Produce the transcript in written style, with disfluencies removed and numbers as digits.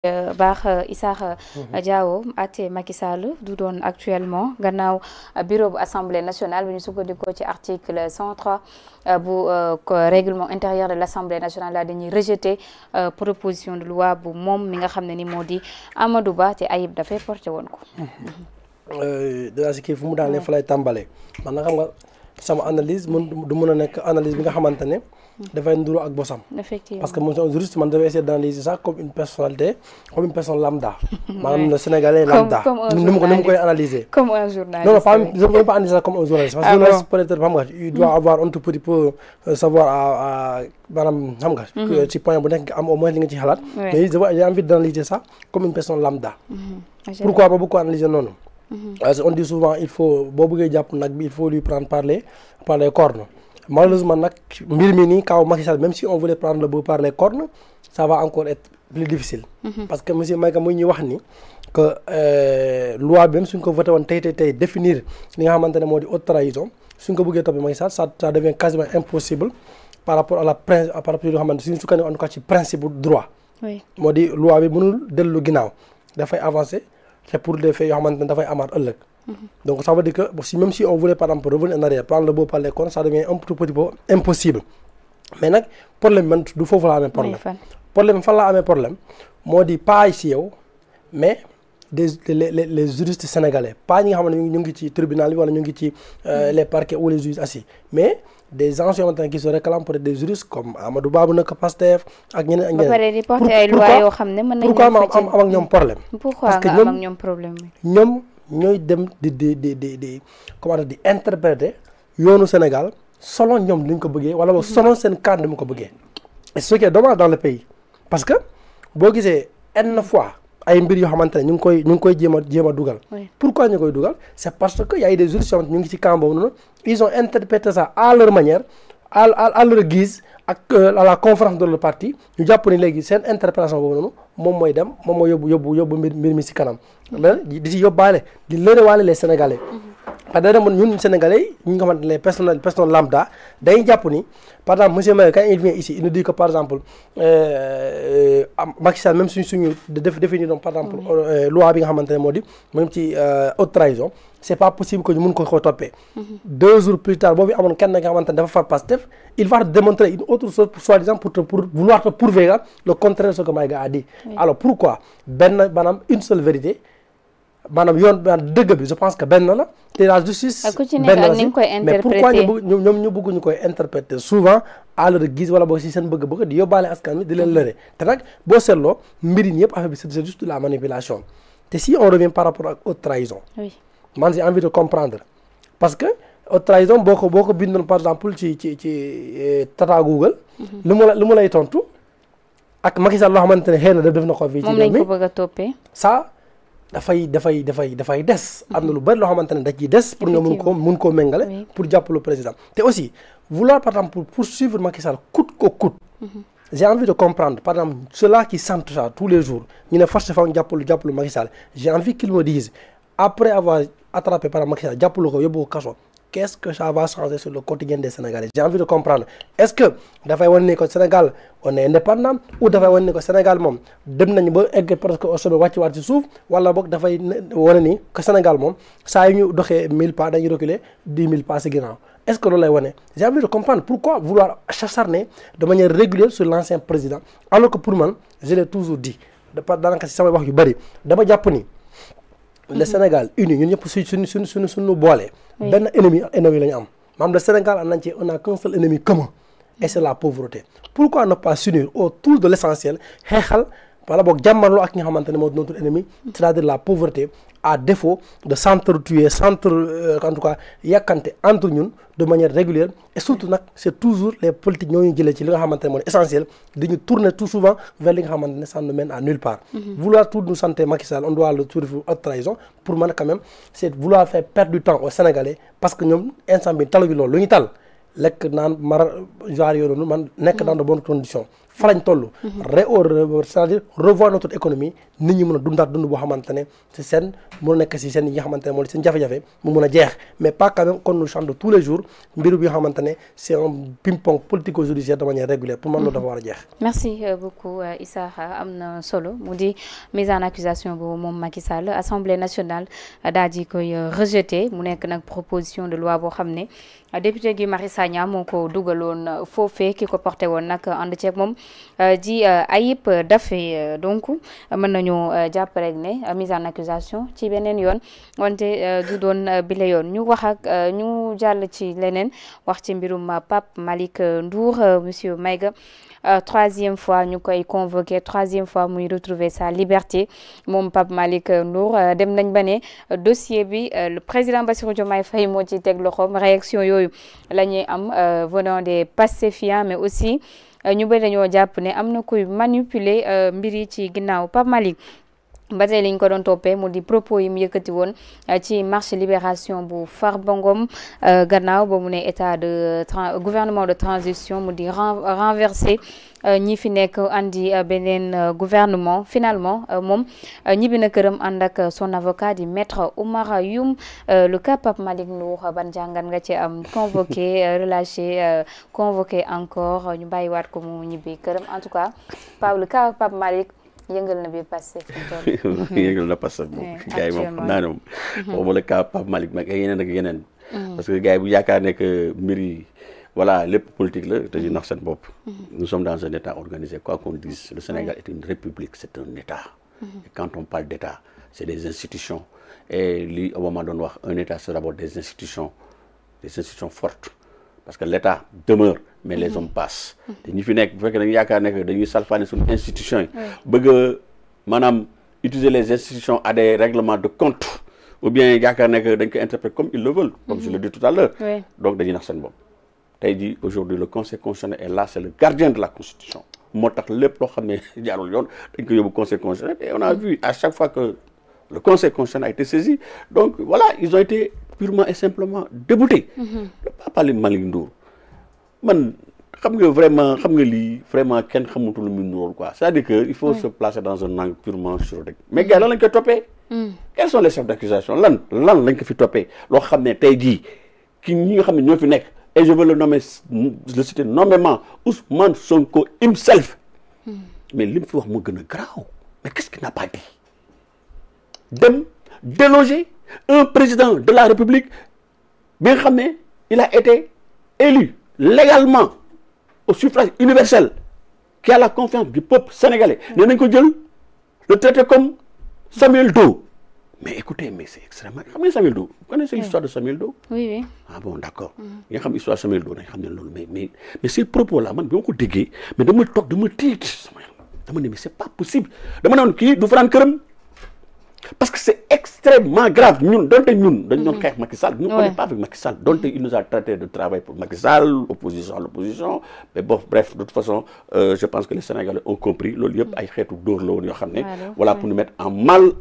baax Issakha Diao àtte Macky Sall du doon actuellement gannaaw bureau bu assemblée nationale bi ñu sukkandikoo ci article 103 bu règlement intérieur de l' assemblée nationale daal dañuy rejeter proposition de loi bu moom mi nga xam ne ni moo di Amadou Ba te Ayib dafay porté woon ko. dinaa si kii fu mu daanee fa lay tàmbalee man na xam nga sama analyse du mën a nekk analyse bi nga xamante ne dafay nduru ak bosam. Effectivement. Parce que moi, juriste, je devais essayer d'analyser ça comme une personnalité, comme une personne lambda. Madame le Sénégalais lambda. Nous pouvons analyser. Comme un journaliste. Non, je ne peux pas analyser ça comme un journaliste. Parce que journaliste, peut-être, il doit avoir un tout petit peu savoir Madame Hamga, que tu peux au moins les halat. Mais j'ai envie d'analyser ça comme une personne lambda. Pourquoi pas beaucoup analyser non? On dit souvent il faut lui prendre par les cornes. Malheureusement, Macky Sall, même si on voulait prendre le bœuf par les cornes, ça va encore être plus difficile. Parce que M. Maïka Mouy dit que loi, même si on vote définir les haute trahison, si on veut Macky Sall, ça devient quasiment impossible par rapport à la principe du droit. Oui. Moi, dit loi, il faut avancer, c'est pour les faits, il faut avancer. Donc ça veut dire que même si on voulait par exemple revenir en arrière, prendre le beau par les cornes, ça devient un tout petit peu impossible. Mais le problème, il faut avoir un problème. Le problème, moi je dis pas ici, mais les juristes sénégalais, pas les tribunaux, les parquets ou les juges assis, mais des anciens qui se réclament pour des juristes comme Amadou Babou Pastef ak ñeneen pourquoi am ñom problème? Pourquoi nga am ñom problème? Ñom ñoy dem di comment dire interpréter yoonu Sénégal selon ñom liñ ko bëggé wala selon sen cadre mu ko bëggé. Et ce qui est dommage dans le pays parce que bo gisé une fois ay mbir yo xamantene ñu ngi koy jéma dugal. Pourquoi ñu koy dugal? C'est parce que y a des juristes ñu ngi ci camp bobu non, ils ont interprété ça à leur manière, à leur guise ak à la conférence de leur parti ñu japp ni légui sen interprétation bobu non mom moy dem mom moy yobbu mbir mi ci kanam. Mais di ci yobale di leurewale les Sénégalais. Parce que ñun Sénégalais ñi nga xamantene les personnes lambda day japp ni par exemple monsieur Maye quand il vient ici il nous dit que par exemple Macky Sall même suñu définir donc par exemple loi bi nga xamantene modi même ci haute trahison c'est pas possible que ñu mën ko topé 2 jours plus tard bobu amone kenn nga xamantene dafa far Pastef il va démontrer une autre chose soi-disant pour vouloir te prouver le contraire de ce que Maïga a dit. Alors pourquoi une seule vérité manam yoon deug bi je pense que ben la té la justice mais pourquoi ñom ñu bëgg ñukoy interpréter souvent à leur guise wala bo ci sen bëgg di yobale askan wi di leen leuré té nak bo sétlo mbiri ñëpp affaire bi c'est juste de la manipulation. Té si on revient par rapport à haute trahison, oui, man j'ai envie de comprendre parce que haute trahison boko bindon par exemple ci tata Google lu mu lay tontu ak Macky Sall lo xamantene xéna def na ko fi ci mom lañ ko bëgg topé ça dafay des am na lu bari loo xamante ne da ciy des pour nga mun koo méngale pour jàppale le président te aussi vouloir par exemple pour poursuivre Macky Sall coûte que coûte. J'ai envie de comprendre par exemple ceux-là qui sentent ça tous les jours ñu ne force fa jàppalu Macky Sall j'ai envie qu'ils me disent après avoir attrapé par Macky Sall jàppalu ko yóbbu ko kaso qu'est-ce que ça va changer sur le quotidien des Sénégalais? J'ai envie de comprendre. Est-ce que dafay wane que Sénégal on est indépendant ou dafay wane que Sénégal moom dem nañu ba egg presque au sommet wàcc ci suuf wala boog dafay wane ni que Sénégal moom saa yu ñu doxee 1000 pas dañuy reculer 10 000 pas ci ginnaaw. Est-ce que loolu lay wane? J'ai envie de comprendre pourquoi vouloir s'acharner de manière régulière sur l'ancien président alors que pour moi je l'ai toujours dit daanaka ci samay wax yu bari dama jàpp ni le Sénégal uni ñun ñëpp suñu boole. Ben ennemi lañu am. Même le Sénégal en entier on a qu'un seul ennemi commun et c'est la pauvreté. Pourquoi ne pas s'unir autour de l'essentiel xeexal wala boog jàmmarloo ak ñi nga xamante ne moo notre ennemi c'est-à-dire la pauvreté à défaut de s'entretuer en tout cas yàkkante entre ñun de manière régulière et surtout nag c'est toujours les politiques ñoo ñu jëlee ci li nga xamante ne moo essentiel dañu tourner tout souvent vers li nga xamante ne ça ne mène à nulle part. Vouloir tout nous santé Macky Sall on doit le trouver haute trahison pour moi quand même c'est vouloir faire perdre du temps aux Sénégalais parce que ñoom instant bi talu bi loolu lu ñu tal lekk naan mar genre yooyu noonu man nekk dans de bonnes conditions fa lañ toll. c'est-à-dire revoir notre économie nit ñi mën a dundaat dund boo xamante ne ci seen mën a nekk ci seen yi nga xamante ne mooy seen jafe-jafe mu mën a jeex mais pas quand même qu'on nous chante tous les jours mbiru bi nga xamante ne c'est un ping-pong politico-judiciaire de manière régulière pour man loolu dafa war a jeex. merci beaucoup Issakha am na solo mu di mise en accusation bu moom Macky Sall Assemblée nationale daal di koy rejeté mu nekk nag proposition de loi boo xam ne député Guy Marius Sagna moo ko dugaloon foofee ki ko porté woon nag ànd ceeg moom di Ayib Daffé donc mën nañu jàpp rek ne mise en accusation ci beneen yoon wante du doon bile yoon ñu wax ak ñu jàll ci leneen wax ci mbirum Pape Malick Ndour monsieur Maïga troisième fois ñu koy convoqué troisième fois muy retrouver sa liberté moom Pape Malick Ndour dem nañ ba ne dossier bi le président Bassirou Diomaye Faye moo ci teg loxoom réaction yooyu la ñuy am venant des pacifiants mais aussi ñu bëri dañoo jàpp ne am na kuy manipuler mbir yi ci ginnaaw Pape Malick ba tey liñ ko doon toppee mu di propos yi mu yëkkati woon ci marche libération bu Farba Ngom gannaaw ba mu ne état de gouvernement de transition mu di renversé ñi fi nekk andi beneen gouvernement finalement moom ñibbi na këram ànd ak son avocat di maître Oumar Youm le cas Pape Malick Ndour ban jàngat nga ci am convoqué relâché convoqué encore ñu bàyyiwaat ko mu ñibbi këram en tout cas le cas Pape Malick yëngal na bi passé yëngal na passé moom gars yi moom xam naa ne moom waxuma la cas Pape Malick mag yeneen ak yeneen parce que gars yi bu yaakaar ne que mbir yi voilà lépp politique la dañuy nax seen bopp nous sommes dans un état organisé quoi qu'on dise le Sénégal est une république c'est un état et quand on parle d'état c'est des institutions et li Obama doon wax un état c'est d'abord des institutions fortes parce que l'état demeure mais les hommes passent te ñi fi nekk bu fekkee dañu yaakaar ne que dañuy salfaane suñu institutions yi bëgg a maanaam utiliser les institutions à des règlements de compte ou bien yaakaar ne que dañ ko interpréter comme ils le veulent comme je l'ai dit tout à l'heure donc dañuy nax seen bopp tey jii aujourd'hui le conseil constitutionnel est là c'est le gardien de la constitution moo tax lépp loo xam ne jaarul yoon dañ ko yóbbu conseil constitutionnel et on a vu à chaque fois que le conseil constitutionnel a été saisi donc voilà ils ont été purement et simplement déboutés Pape Malick Ndour man xam nga vraiment xam nga lii vraiment kenn xamutul lu mu ndurool quoi c'est-à-dire que il faut se placer dans un angle purement juridique mais gars lan lañ koy toppee quels sont les chefs d'accusation lan lañ ko fi toppee loo xam ne tey jii ki ñi nga xam ne ñoo fi nekk et je veux le nommer le citer nommément Ousmane Sonko himself mais li mu fi wax moo gën a garaaw mais qu'est-ce qu'il n'a pas dit dem déloger un président de la République bi nga xam ne il a été élu légalement au suffrage universel qui a la confiance du peuple sénégalais nee nañ ko jël le traiter comme Samuel Doe mais écoutez mais c'est extrêmement xam nga Samuel Doe vous connaissez l'histoire de Samuel Doe oui ah bon d'accord nga xam histoire Samuel Doe nañ xam ne loolu mais ces propos là man bi ma ko déggee mais dama toog dama tiit dama ne mais c'est pas possible dama ne woon kii du fanaan këram parce que c'est extrêmement grave ñun donte ñun dañ doon xeex Macky Sall ñu on n'est pas avec Macky Sall donte il nous a traité de travail pour Macky Sall opposition à l'opposition mais bon bref de toute façon je pense que les Sénégalais ont compris loolu yëpp ay xeetu dóor la woon yoo xam ne voilà pour nous mettre en mal